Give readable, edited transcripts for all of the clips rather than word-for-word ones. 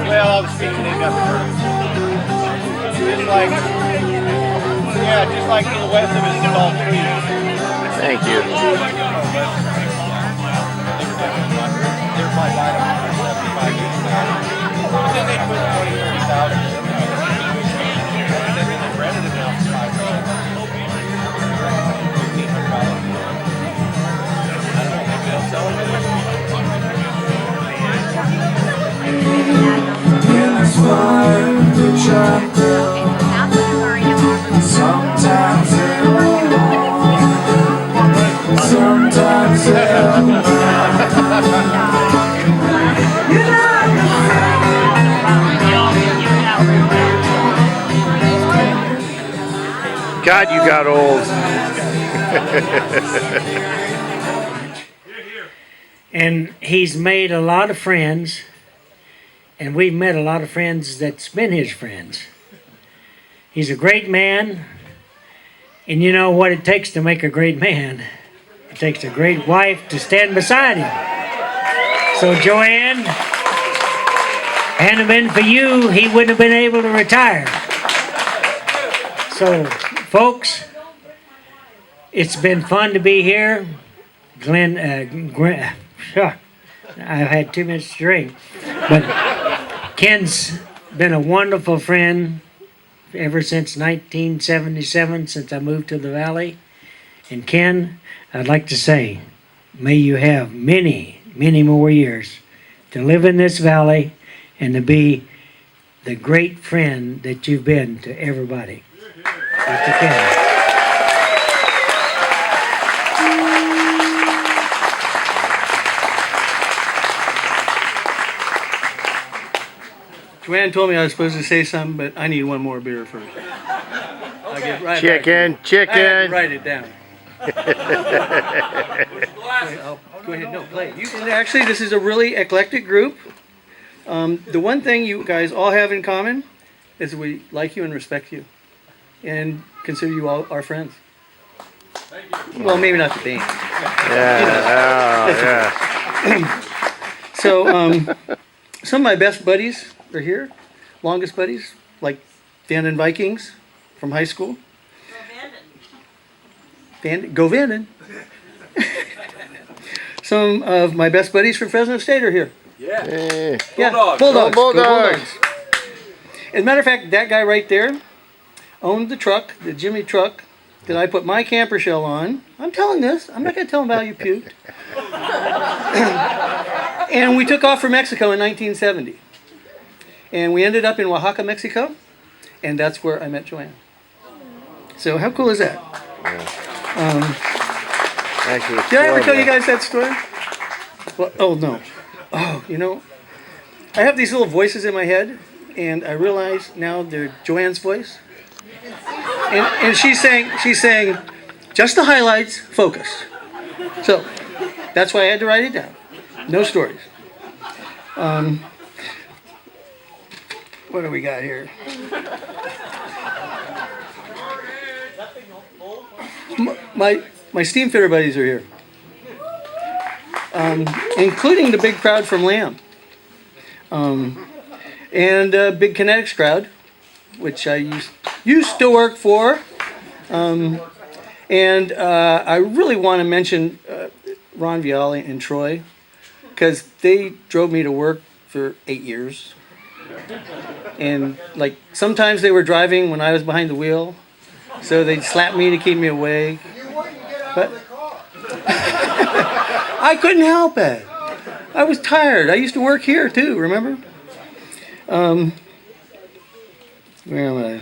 Well, I was speaking in government. Just like, yeah, just like to the west of us, it's all trees. Thank you. They're probably right about 75 years now. But then they put 20, 30,000. They've been rented it now for 5 years. $1,500. I don't know, maybe they'll sell them. It's fun to try. Sometimes they're wrong. Sometimes they're God, you got old. And he's made a lot of friends, and we've met a lot of friends that's been his friends. He's a great man, and you know what it takes to make a great man. It takes a great wife to stand beside him. So Joanne, hadn't it been for you, he wouldn't have been able to retire. So, folks, it's been fun to be here. Glenn, I've had 2 minutes to drink. But Ken's been a wonderful friend ever since 1977, since I moved to the valley. And Ken, I'd like to say, may you have many, many more years to live in this valley and to be the great friend that you've been to everybody. Mr. Ken. Joanne told me I was supposed to say something, but I need one more beer first. I'll get right Chicken, back to chicken. I had to write it down. I'll go ahead. No, play. And actually, this is a really eclectic group. The one thing you guys all have in common is we like you and respect you, and consider you all our friends. Well, maybe not the band. Yeah. So, some of my best buddies are here, longest buddies, like Vanden Vikings from high school. Go Vanden. Some of my best buddies from Fresno State are here. Yeah. Yeah, Bulldogs. Go Bulldogs. As a matter of fact, that guy right there owned the truck, the Jimmy truck, that I put my camper shell on. I'm telling this. I'm not going to tell him how you puked. And we took off for Mexico in 1970. And we ended up in Oaxaca, Mexico. And that's where I met Joanne. So how cool is that? Actually, Did I ever tell you guys that story? Well, oh, no. Oh, you know, I have these little voices in my head. And I realize now they're Joanne's voice. And she's saying, just the highlights, focus. So that's why I had to write it down. No stories. What do we got here? My steam fitter buddies are here, including the big crowd from Lamb, and a big Kinetics crowd, which I used to work for. And I really want to mention Ron Viali and Troy, because they drove me to work for 8 years. And like sometimes they were driving when I was behind the wheel, so they'd slap me to keep me awake. But I couldn't help it. I was tired. I used to work here too, remember? Where am I?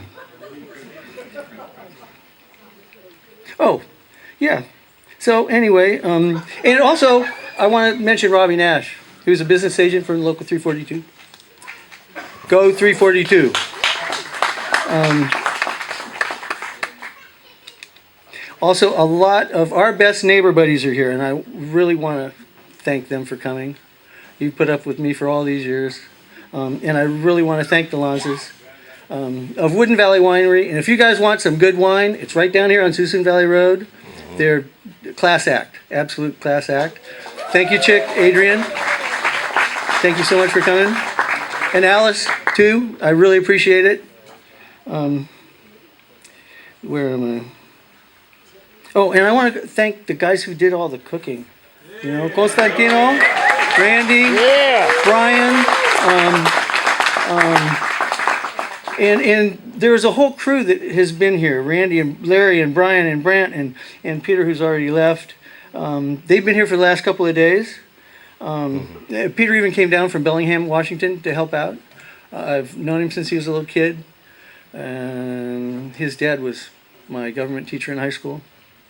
Oh, yeah. So anyway, and also I want to mention Robbie Nash, who's a business agent for Local 342. Go 342. Also, a lot of our best neighbor buddies are here, and I really want to thank them for coming. You put up with me for all these years. And I really want to thank the Lanzas of Woodin Valley Winery. And if you guys want some good wine, it's right down here on Susan Valley Road. They're class act, absolute class act. Thank you, Chick, Adrian. Thank you so much for coming. And Alice, too, I really appreciate it. Where am I? Oh, and I want to thank the guys who did all the cooking. You know, Constantino, Randy, Yeah. Brian, and there's a whole crew that has been here. Randy and Larry and Brian and Brant and Peter, who's already left. They've been here for the last couple of days. Peter even came down from Bellingham, Washington to help out. I've known him since he was a little kid. His dad was my government teacher in high school.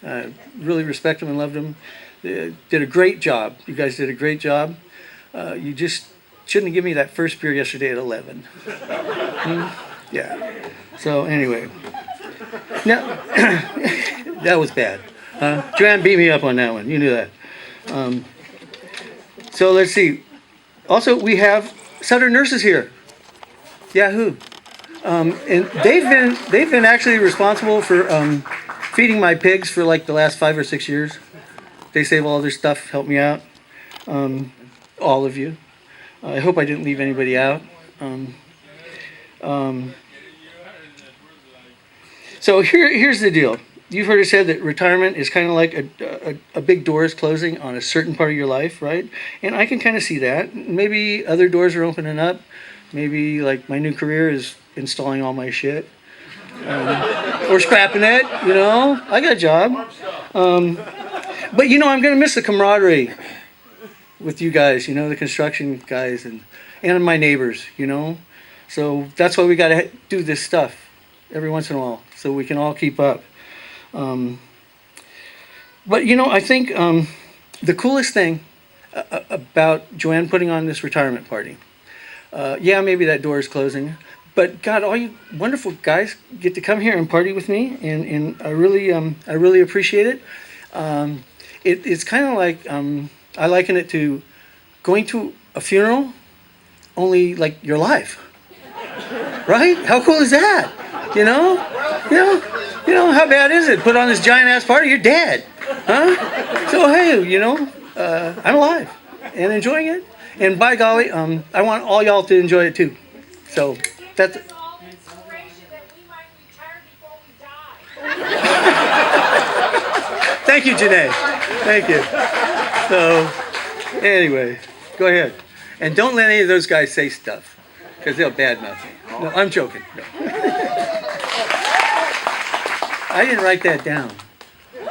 I really respect him and loved him. Did a great job. You guys did a great job. You just shouldn't have given me that first beer yesterday at 11. Yeah. So anyway, now that was bad. Joanne beat me up on that one. You knew that. So let's see. Also, we have Southern nurses here. Yahoo! And they've been actually responsible for feeding my pigs for like the last 5 or 6 years. They save all their stuff, help me out. All of you. I hope I didn't leave anybody out. So here's the deal. You've heard it said that retirement is kind of like a big door is closing on a certain part of your life, right? And I can kind of see that. Maybe other doors are opening up. Maybe like my new career is installing all my shit. Or scrapping it, you know. I got a job. But you know, I'm going to miss the camaraderie with you guys, you know, the construction guys and my neighbors, you know. So that's why we got to do this stuff every once in a while so we can all keep up. But you know, I think the coolest thing about Joanne putting on this retirement party, yeah, maybe that door is closing, but God, all you wonderful guys get to come here and party with me, and I really appreciate it. It's kind of like I liken it to going to a funeral, only like your life, right? How cool is that? You know, how bad is it? Put on this giant ass party, you're dead, huh? So hey, you know, I'm alive and enjoying it, and by golly, I want all y'all to enjoy it too. So that's. Thank you, Janae. Thank you. So, anyway, go ahead. And don't let any of those guys say stuff, because they'll badmouth me. No, I'm joking. No. I didn't write that down.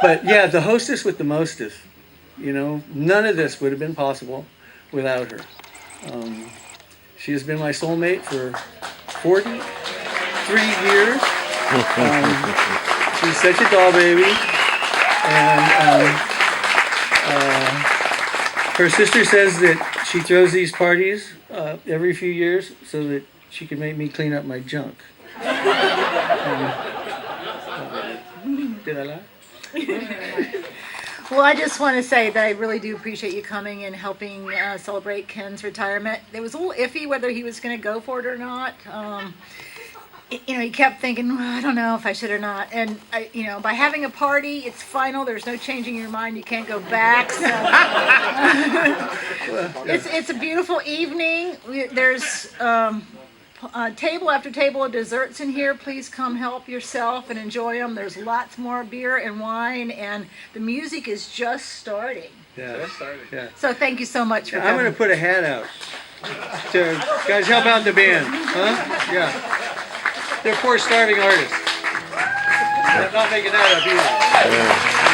But yeah, the hostess with the mostest. You know, none of this would have been possible without her. She has been my soulmate for 43 years. She's such a doll baby. And her sister says that she throws these parties every few years so that she can make me clean up my junk. Did I lie? Well, I just want to say that I really do appreciate you coming and helping celebrate Ken's retirement. It was a little iffy whether he was going to go for it or not. You know, he kept thinking, well, I don't know if I should or not. And, you know, by having a party, it's final. There's no changing your mind. You can't go back. So. It's a beautiful evening. There's table after table of desserts in here. Please come help yourself and enjoy them. There's lots more beer and wine, and the music is just starting. Yeah. So thank you so much for I'm coming. going to put a hat out. To guys, help out the band. Huh? Yeah. They're poor starving artists. I'm not making that up either. Yeah.